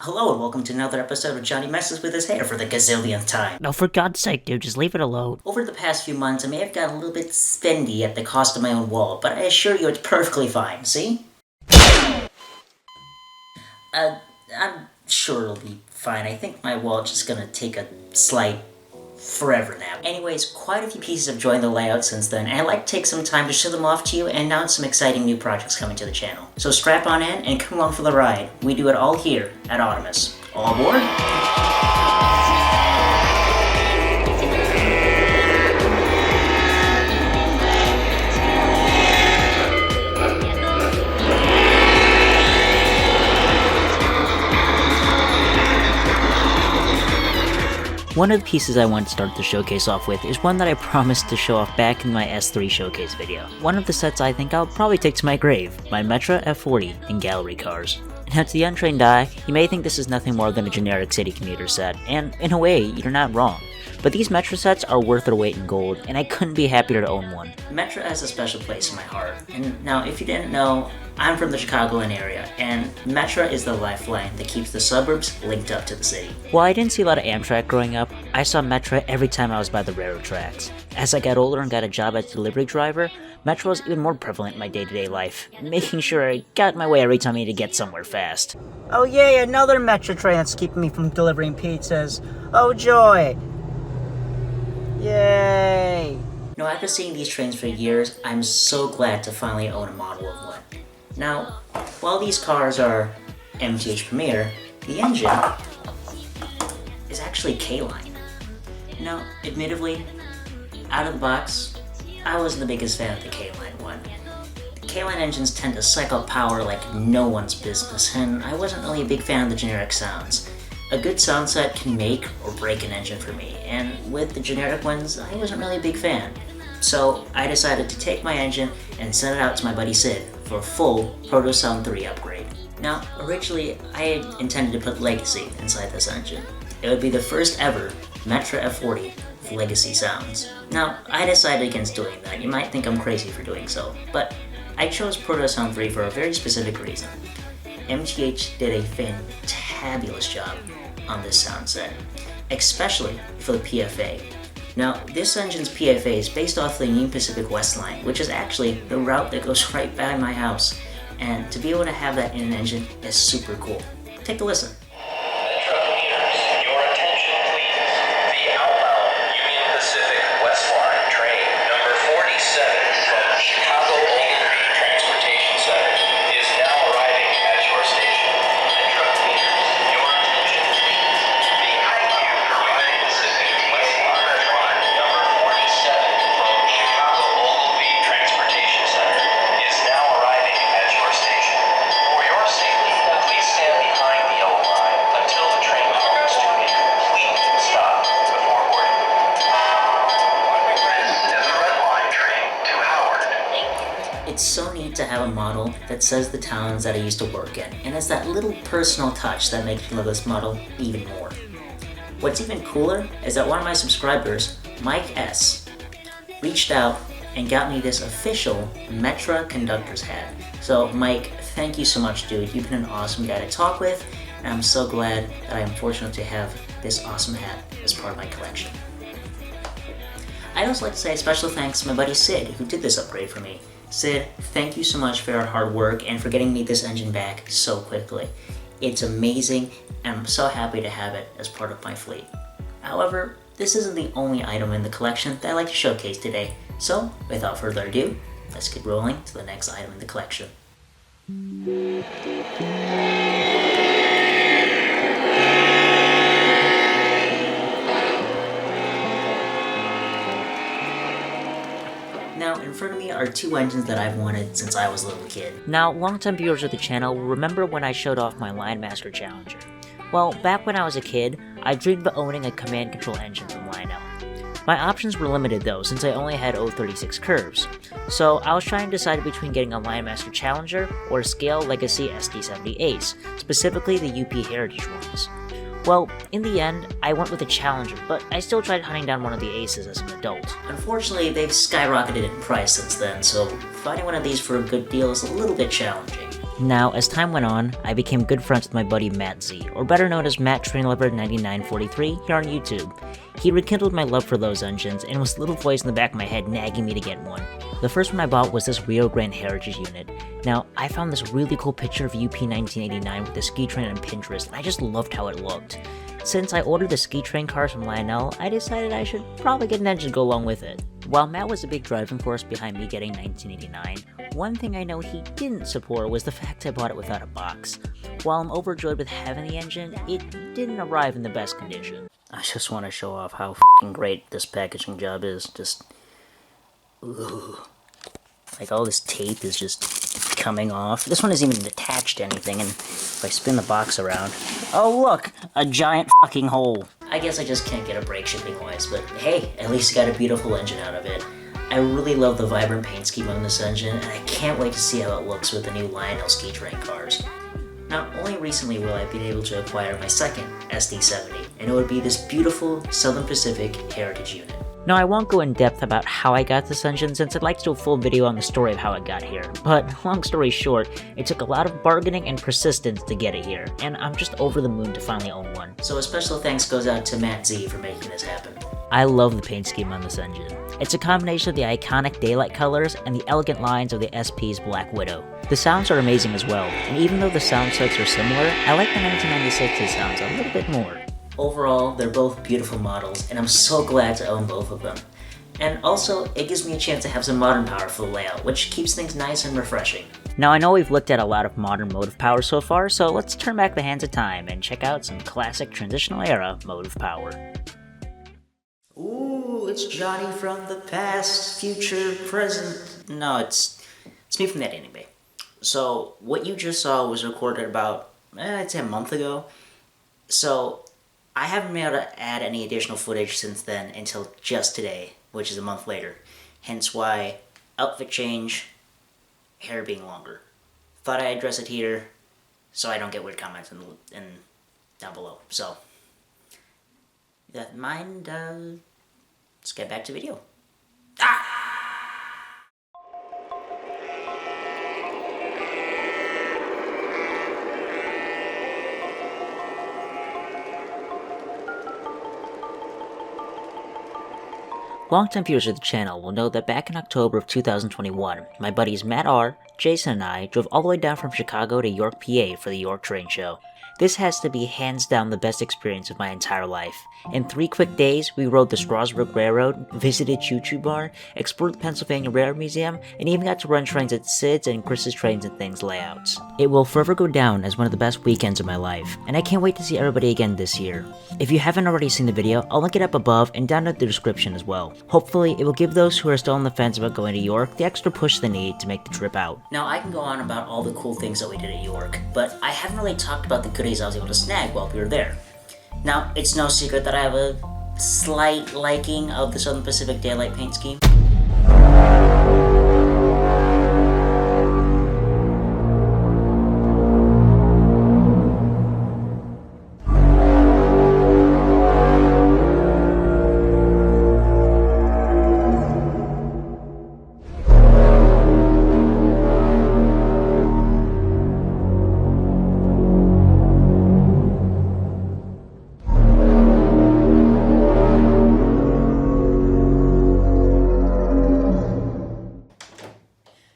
Hello and welcome to another episode of Johnny Messes with His Hair for the gazillionth time. No, for God's sake, dude, just leave it alone. Over the past few months, I may have gotten a little bit spendy at the cost of my own wallet, but I assure you it's perfectly fine, see? I'm sure it'll be fine. I think my wallet's just gonna take a slight forever nap. Anyways, quite a few pieces have joined the layout since then, and I'd like to take some time to show them off to you and announce some exciting new projects coming to the channel. So strap on in and come along for the ride. We do it all here at Audamus. All aboard? One of the pieces I want to start the showcase off with is one that I promised to show off back in my S3 showcase video. One of the sets I think I'll probably take to my grave, my Metra F40 in gallery cars. Now to the untrained eye, you may think this is nothing more than a generic city commuter set, and in a way, you're not wrong. But these Metra sets are worth their weight in gold, and I couldn't be happier to own one. Metra has a special place in my heart, and now if you didn't know, I'm from the Chicagoland area, and Metra is the lifeline that keeps the suburbs linked up to the city. While I didn't see a lot of Amtrak growing up, I saw Metra every time I was by the railroad tracks. As I got older and got a job as a delivery driver, Metra was even more prevalent in my day-to-day life, making sure I got my way every time I needed to get somewhere fast. Oh yay, another Metra train that's keeping me from delivering pizzas. Oh joy! Yay! Now, after seeing these trains for years, I'm so glad to finally own a model of one. Now, while these cars are MTH Premier, the engine is actually K-line. Now, admittedly, out of the box, I wasn't the biggest fan of the K-line one. The K-line engines tend to suck up power like no one's business, and I wasn't really a big fan of the generic sounds. A good sound set can make or break an engine for me, and with the generic ones, I wasn't really a big fan. So I decided to take my engine and send it out to my buddy Sid for a full Proto Sound 3 upgrade. Now, originally, I had intended to put Legacy inside this engine. It would be the first ever Metra F40 with Legacy sounds. Now, I decided against doing that. You might think I'm crazy for doing so, but I chose Proto Sound 3 for a very specific reason. MTH did a fantabulous job on this sound set, especially for the PFA. Now, this engine's PFA is based off the Union Pacific West line, which is actually the route that goes right by my house, and to be able to have that in an engine is super cool. Take a listen. Metra commuters, your attention please. The outbound Union Pacific West Line train number 47 from Chicago Old Transportation Center is now arriving at your station. Metra commuters, your attention please. The heiakim Union Pacific West Line number 47 from Chicago Old Transportation Center is now arriving at your station. For your safety, please stand behind the yellow line until the train comes to a complete stop before boarding. This is the Red Line train to Howard. It's so neat to have a model that says the towns that I used to work in, and it's that little personal touch that makes me love this model even more. What's even cooler is that one of my subscribers, Mike S., reached out and got me this official Metra conductor's hat. So Mike, thank you so much, dude. You've been an awesome guy to talk with, and I'm so glad that I am fortunate to have this awesome hat as part of my collection. I'd also like to say a special thanks to my buddy Sid, who did this upgrade for me. Sid, thank you so much for your hard work and for getting me this engine back so quickly. It's amazing, and I'm so happy to have it as part of my fleet. However, this isn't the only item in the collection that I like to showcase today, so without further ado, let's get rolling to the next item in the collection. Now, in front of me are two engines that I've wanted since I was a little kid. Now, longtime viewers of the channel will remember when I showed off my Line Master Challenger. Well, back when I was a kid, I dreamed of owning a command control engine from Lionel. My options were limited though, since I only had 036 curves, so I was trying to decide between getting a Line Master Challenger or a Scale Legacy SD70 Ace, specifically the UP Heritage ones. Well, in the end, I went with the Challenger, but I still tried hunting down one of the Aces as an adult. Unfortunately, they've skyrocketed in price since then, so finding one of these for a good deal is a little bit challenging. Now, as time went on, I became good friends with my buddy Matt Z, or better known as Matt Trainlover9943 here on YouTube. He rekindled my love for those engines, and was a little voice in the back of my head nagging me to get one. The first one I bought was this Rio Grande Heritage unit. Now, I found this really cool picture of UP 1989 with the ski train on Pinterest, and I just loved how it looked. Since I ordered the ski train cars from Lionel, I decided I should probably get an engine to go along with it. While Matt was a big driving force behind me getting 1989, one thing I know he didn't support was the fact I bought it without a box. While I'm overjoyed with having the engine, it didn't arrive in the best condition. I just want to show off how f***ing great this packaging job is. Just, ooh. Like all this tape is just coming off. This one isn't even attached to anything, and if I spin the box around, oh look, a giant fucking hole. I guess I just can't get a break shipping wise, but hey, at least I got a beautiful engine out of it. I really love the vibrant paint scheme on this engine, and I can't wait to see how it looks with the new Lionel ski train cars. Now, only recently will I be able to acquire my second SD70, and it would be this beautiful Southern Pacific Heritage unit. Now, I won't go in depth about how I got this engine since I'd like to do a full video on the story of how it got here, but long story short, it took a lot of bargaining and persistence to get it here, and I'm just over the moon to finally own one. So a special thanks goes out to Matt Z for making this happen. I love the paint scheme on this engine. It's a combination of the iconic daylight colors and the elegant lines of the SP's Black Widow. The sounds are amazing as well, and even though the sound sets are similar, I like the 1996's sounds a little bit more. Overall, they're both beautiful models, and I'm so glad to own both of them. And also, it gives me a chance to have some modern power for the layout, which keeps things nice and refreshing. Now, I know we've looked at a lot of modern motive power so far, so let's turn back the hands of time and check out some classic transitional era motive power. Ooh, it's Johnny from the past, future, present. No, it's me from that anime. So, what you just saw was recorded about, I'd say a month ago. So, I haven't been able to add any additional footage since then until just today, which is a month later. Hence why outfit change, hair being longer. Thought I'd address it here so I don't get weird comments in down below. So, with that in mind, let's get back to the video. Longtime viewers of the channel will know that back in October of 2021, my buddies Matt R., Jason, and I drove all the way down from Chicago to York, PA for the York Train Show. This has to be hands down the best experience of my entire life. In 3 quick days, we rode the Strasburg Railroad, visited Choo Choo Bar, explored the Pennsylvania Railroad Museum, and even got to run trains at Sid's and Chris's Trains and Things layouts. It will forever go down as one of the best weekends of my life, and I can't wait to see everybody again this year. If you haven't already seen the video, I'll link it up above and down in the description as well. Hopefully, it will give those who are still on the fence about going to York the extra push they need to make the trip out. Now, I can go on about all the cool things that we did at York, but I haven't really talked about the goodies I was able to snag while we were there. Now, it's no secret that I have a slight liking of the Southern Pacific daylight paint scheme.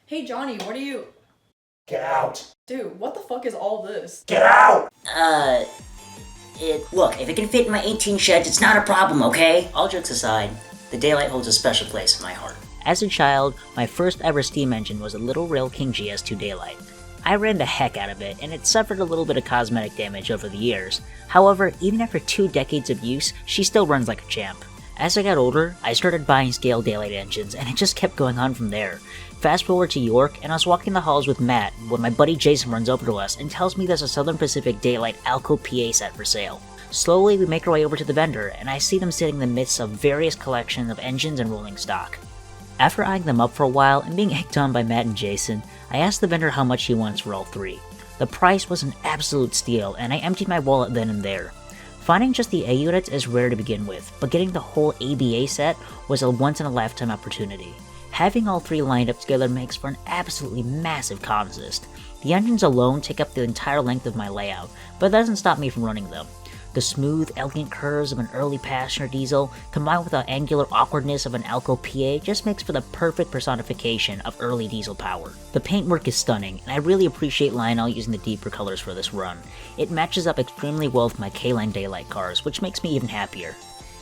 Hey Johnny, what are you? Get out! Dude, what the fuck is all this? Get out! Look, if it can fit in my 18 sheds, it's not a problem, okay? All jokes aside, the daylight holds a special place in my heart. As a child, my first ever steam engine was a Little Rail King GS2 Daylight. I ran the heck out of it, and it suffered a little bit of cosmetic damage over the years. However, even after 2 decades of use, she still runs like a champ. As I got older, I started buying scale daylight engines, and it just kept going on from there. Fast forward to York, and I was walking the halls with Matt when my buddy Jason runs over to us and tells me there's a Southern Pacific Daylight Alco PA set for sale. Slowly, we make our way over to the vendor, and I see them sitting in the midst of various collections of engines and rolling stock. After eyeing them up for a while and being egged on by Matt and Jason, I asked the vendor how much he wants for all 3. The price was an absolute steal, and I emptied my wallet then and there. Finding just the A units is rare to begin with, but getting the whole ABA set was a once-in-a-lifetime opportunity. Having all three lined up together makes for an absolutely massive consist. The engines alone take up the entire length of my layout, but that doesn't stop me from running them. The smooth, elegant curves of an early passenger diesel, combined with the angular awkwardness of an Alco PA, just makes for the perfect personification of early diesel power. The paintwork is stunning, and I really appreciate Lionel using the deeper colors for this run. It matches up extremely well with my K-Line Daylight cars, which makes me even happier.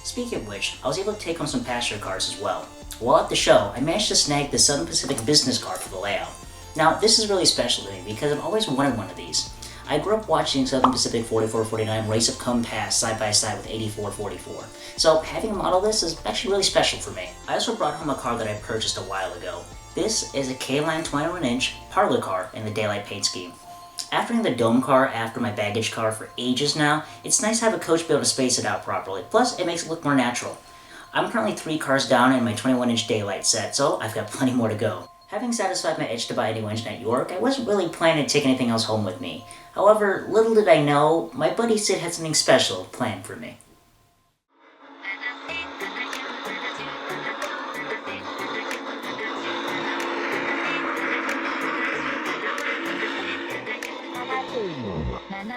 Speaking of which, I was able to take home some passenger cars as well. While at the show, I managed to snag the Southern Pacific business car for the layout. Now, this is really special to me because I've always wanted one of these. I grew up watching Southern Pacific 4449 race up come past side by side with 8444, so having a model of this is actually really special for me. I also brought home a car that I purchased a while ago. This is a K-Line 21-inch parlor car in the Daylight paint scheme. After having the dome car after my baggage car for ages now, it's nice to have a coach be able to space it out properly, plus it makes it look more natural. I'm currently 3 cars down in my 21-inch Daylight set, so I've got plenty more to go. Having satisfied my itch to buy a new engine at York, I wasn't really planning to take anything else home with me. However, little did I know, my buddy Sid had something special planned for me.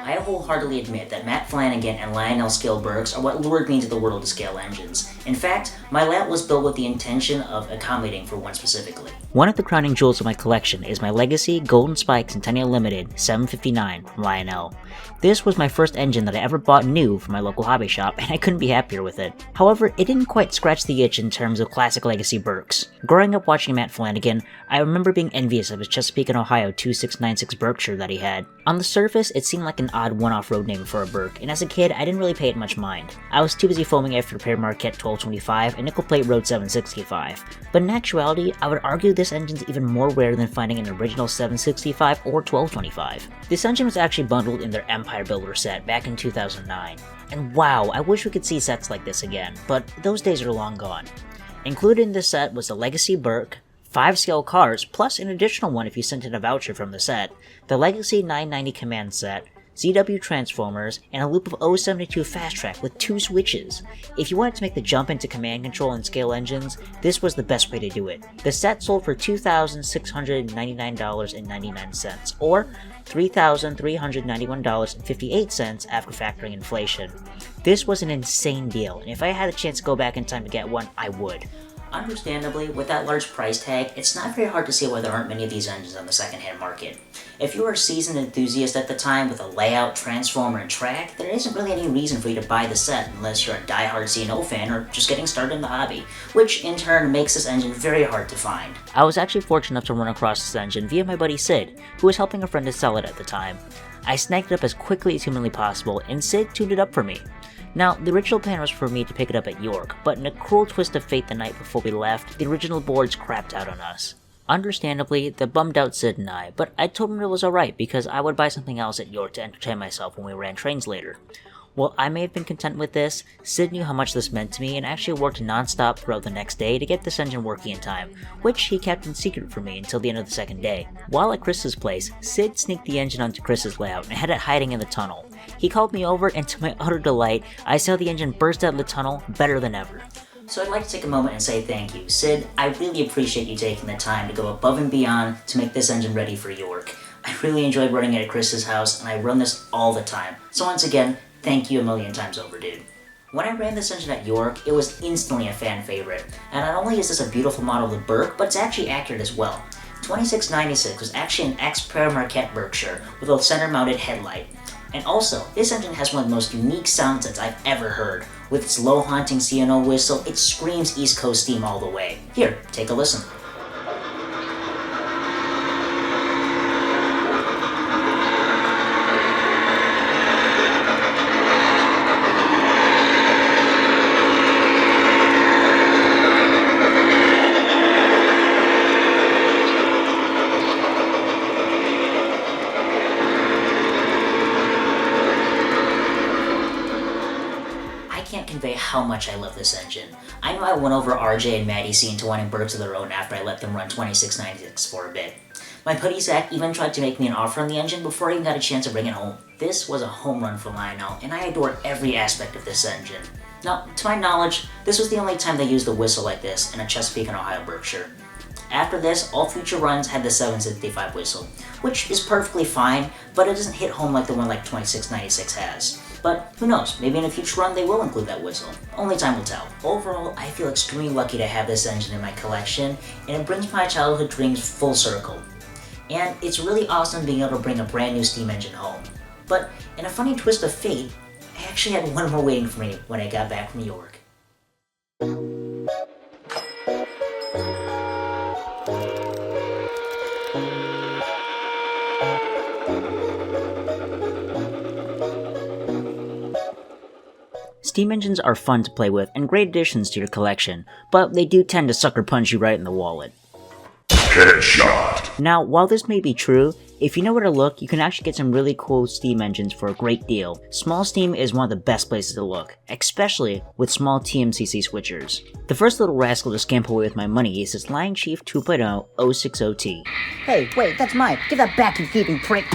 I wholeheartedly admit that Matt Flanagan and Lionel Scale Burks are what lured me into the world of scale engines. In fact, my layout was built with the intention of accommodating for one specifically. One of the crowning jewels of my collection is my Legacy Golden Spike Centennial Limited 759 from Lionel. This was my first engine that I ever bought new from my local hobby shop, and I couldn't be happier with it. However, it didn't quite scratch the itch in terms of classic Legacy Burks. Growing up watching Matt Flanagan, I remember being envious of his Chesapeake and Ohio 2696 Berkshire that he had. On the surface, it seemed like an odd one-off road name for a Burk, and as a kid, I didn't really pay it much mind. I was too busy foaming after repair Marquette 1225 and nickel plate Road 765. But in actuality, I would argue this engine's even more rare than finding an original 765 or 1225. This engine was actually bundled in their Empire Builder set back in 2009. And wow, I wish we could see sets like this again, but those days are long gone. Included in this set was the Legacy Burk, 5 scale cars, plus an additional one if you sent in a voucher from the set, the Legacy 990 Command set, ZW Transformers, and a loop of 072 Fast Track with 2 switches. If you wanted to make the jump into command control and scale engines, this was the best way to do it. The set sold for $2,699.99, or $3,391.58 after factoring inflation. This was an insane deal, and if I had a chance to go back in time to get one, I would. Understandably, with that large price tag, it's not very hard to see why there aren't many of these engines on the secondhand market. If you were a seasoned enthusiast at the time with a layout, transformer, and track, there isn't really any reason for you to buy the set unless you're a die-hard C&O fan or just getting started in the hobby, which in turn makes this engine very hard to find. I was actually fortunate enough to run across this engine via my buddy Sid, who was helping a friend to sell it at the time. I snagged it up as quickly as humanly possible, and Sid tuned it up for me. Now, the original plan was for me to pick it up at York, but in a cruel twist of fate the night before we left, the original boards crapped out on us. Understandably, that bummed out Sid and I, but I told him it was alright because I would buy something else at York to entertain myself when we ran trains later. While I may have been content with this, Sid knew how much this meant to me and actually worked non-stop throughout the next day to get this engine working in time, which he kept in secret from me until the end of the second day. While at Chris's place, Sid sneaked the engine onto Chris's layout and had it hiding in the tunnel. He called me over, and to my utter delight, I saw the engine burst out of the tunnel better than ever. So I'd like to take a moment and say thank you. Sid, I really appreciate you taking the time to go above and beyond to make this engine ready for York. I really enjoyed running it at Chris's house, and I run this all the time. So once again, thank you a million times over, dude. When I ran this engine at York, it was instantly a fan favorite, and not only is this a beautiful model of the Burk, but it's actually accurate as well. 2696 was actually an ex-Prairie Marquette Berkshire with a center-mounted headlight. And also, this engine has one of the most unique sound sets I've ever heard. With its low haunting C&O whistle, it screams East Coast steam all the way. Here, take a listen. Convey how much I love this engine. I know I won over RJ and Maddie C into wanting Burks of their own after I let them run 2696 for a bit. My buddy Zach even tried to make me an offer on the engine before I even got a chance to bring it home. This was a home run for Lionel, and I adore every aspect of this engine. Now, to my knowledge, this was the only time they used a whistle like this in a Chesapeake and Ohio Berkshire. After this, all future runs had the 765 whistle, which is perfectly fine, but it doesn't hit home like the one like 2696 has. But who knows, maybe in a future run they will include that whistle. Only time will tell. Overall, I feel extremely lucky to have this engine in my collection, and it brings my childhood dreams full circle. And it's really awesome being able to bring a brand new steam engine home. But in a funny twist of fate, I actually had one more waiting for me when I got back from New York. Steam engines are fun to play with and great additions to your collection, but they do tend to sucker punch you right in the wallet. Headshot. Now, while this may be true, if you know where to look, you can actually get some really cool steam engines for a great deal. Small steam is one of the best places to look, especially with small TMCC switchers. The first little rascal to scamper away with my money is this Lion Chief 2.0 060T. Hey, wait, that's mine. Give that back, you thieving prick.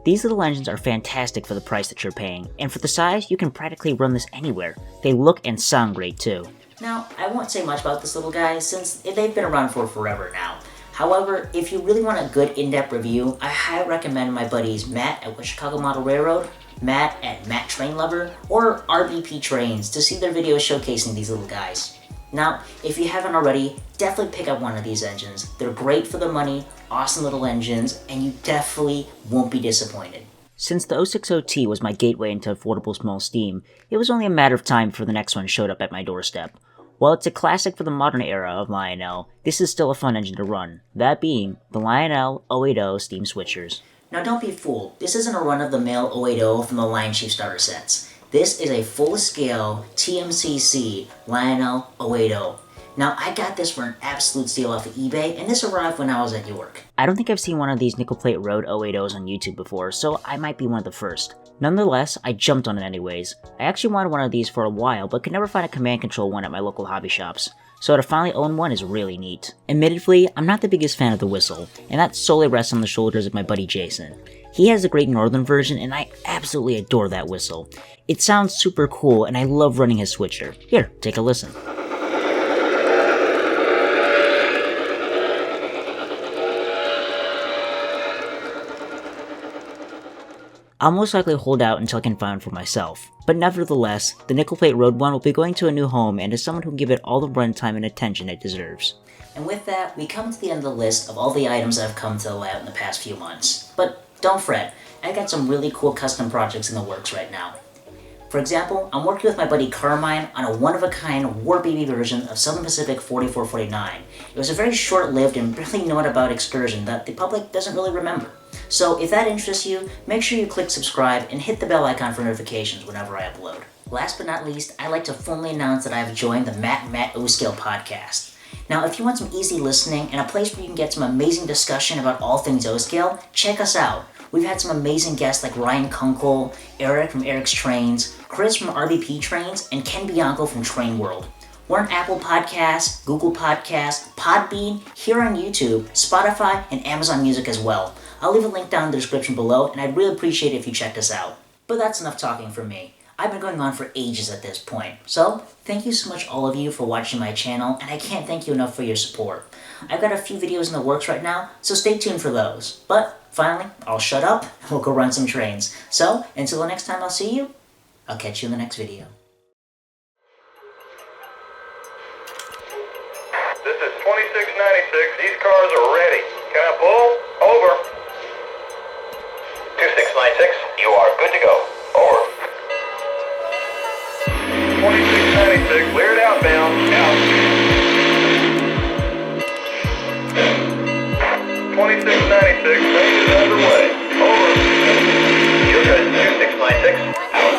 These little engines are fantastic for the price that you're paying, and for the size, you can practically run this anywhere. They look and sound great too. Now, I won't say much about this little guy since they've been around for forever now. However, if you really want a good in-depth review, I highly recommend my buddies Matt at Chicago Model Railroad, Matt at Matt Train Lover, or RBP Trains to see their videos showcasing these little guys. Now, if you haven't already, definitely pick up one of these engines. They're great for the money, awesome little engines, and you definitely won't be disappointed. Since the 060T was my gateway into affordable small steam, it was only a matter of time before the next one showed up at my doorstep. While it's a classic for the modern era of Lionel, this is still a fun engine to run, that being the Lionel 080 steam switchers. Now don't be fooled, this isn't a run-of-the-mill 080 from the Lion Chief starter sets. This is a full-scale TMCC Lionel 080. Now, I got this for an absolute steal off of eBay, and this arrived when I was at York. I don't think I've seen one of these nickel plate road 080s on YouTube before, so I might be one of the first. Nonetheless, I jumped on it anyways. I actually wanted one of these for a while, but could never find a command control one at my local hobby shops. So to finally own one is really neat. Admittedly, I'm not the biggest fan of the whistle, and that solely rests on the shoulders of my buddy Jason. He has a great northern version, and I absolutely adore that whistle. It sounds super cool, and I love running his switcher. Here, take a listen. I'll most likely hold out until I can find one for myself, but nevertheless, the nickel plate road one will be going to a new home and to someone who will give it all the runtime and attention it deserves. And with that, we come to the end of the list of all the items that have come to the lab in the past few months. But don't fret, I got some really cool custom projects in the works right now. For example, I'm working with my buddy Carmine on a one-of-a-kind War Baby version of Southern Pacific 4449. It was a very short-lived and barely known about excursion that the public doesn't really remember. So if that interests you, make sure you click subscribe and hit the bell icon for notifications whenever I upload. Last but not least, I'd like to formally announce that I have joined the Matt O-Scale podcast. Now, if you want some easy listening and a place where you can get some amazing discussion about all things O-Scale, check us out. We've had some amazing guests like Ryan Kunkel, Eric from Eric's Trains, Chris from RBP Trains, and Ken Bianco from Train World. We're on Apple Podcasts, Google Podcasts, Podbean, here on YouTube, Spotify, and Amazon Music as well. I'll leave a link down in the description below, and I'd really appreciate it if you checked us out. But that's enough talking from me. I've been going on for ages at this point. So, thank you so much all of you for watching my channel, and I can't thank you enough for your support. I've got a few videos in the works right now, so stay tuned for those. But, finally, I'll shut up, and we'll go run some trains. So, until the next time I'll see you, I'll catch you in the next video. This is 2696. These cars are ready. Can I pull? Over. 2696, you are good to go. Over. 2696, cleared outbound. Out. 2696, range is underway. Over. You're good. 2696, out.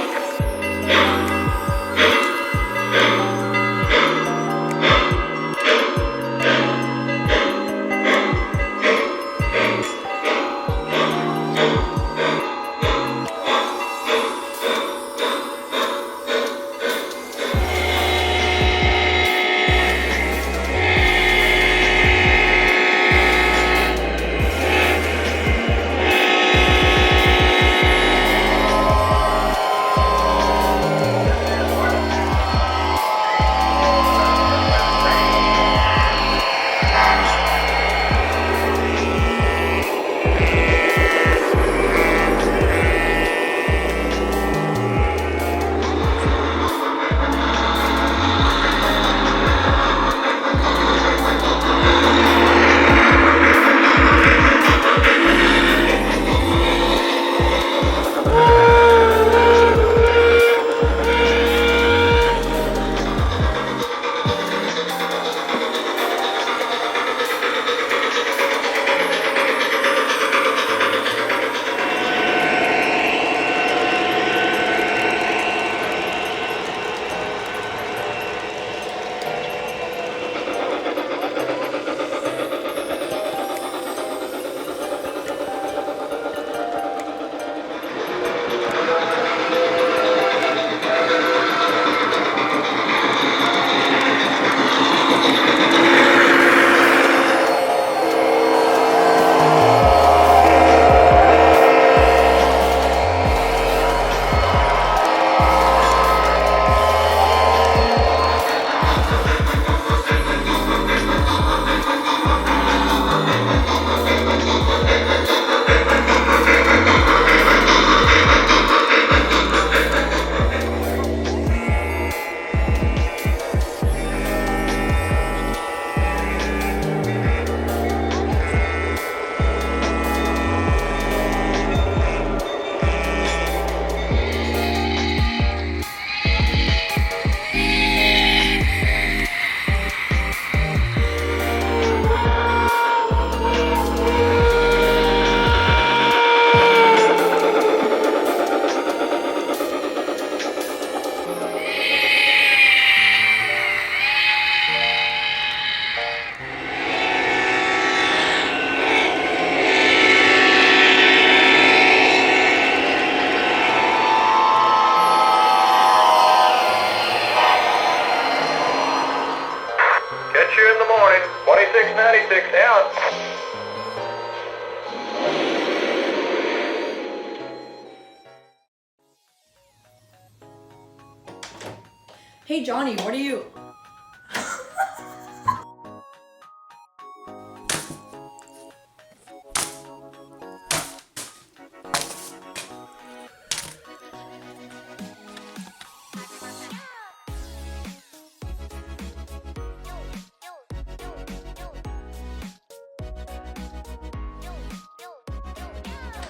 Hey Johnny, what are you?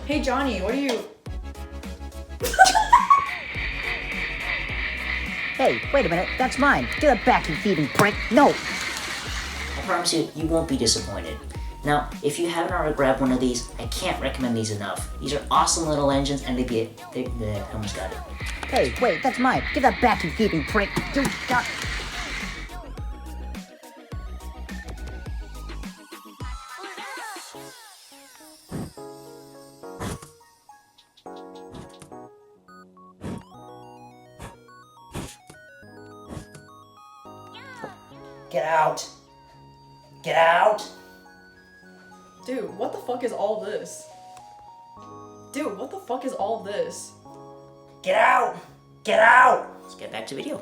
Hey Johnny, what are you? Hey, wait a minute, that's mine. Give it back, you thieving prick. No! I promise you, you won't be disappointed. Now, if you haven't already grabbed one of these, I can't recommend these enough. These are awesome little engines, and they almost got it. Hey, wait, that's mine. Give that back, you thieving prick. You got... Get out! Get out! Dude, what the fuck is all this? Dude, what the fuck is all this? Get out! Get out! Let's get back to video.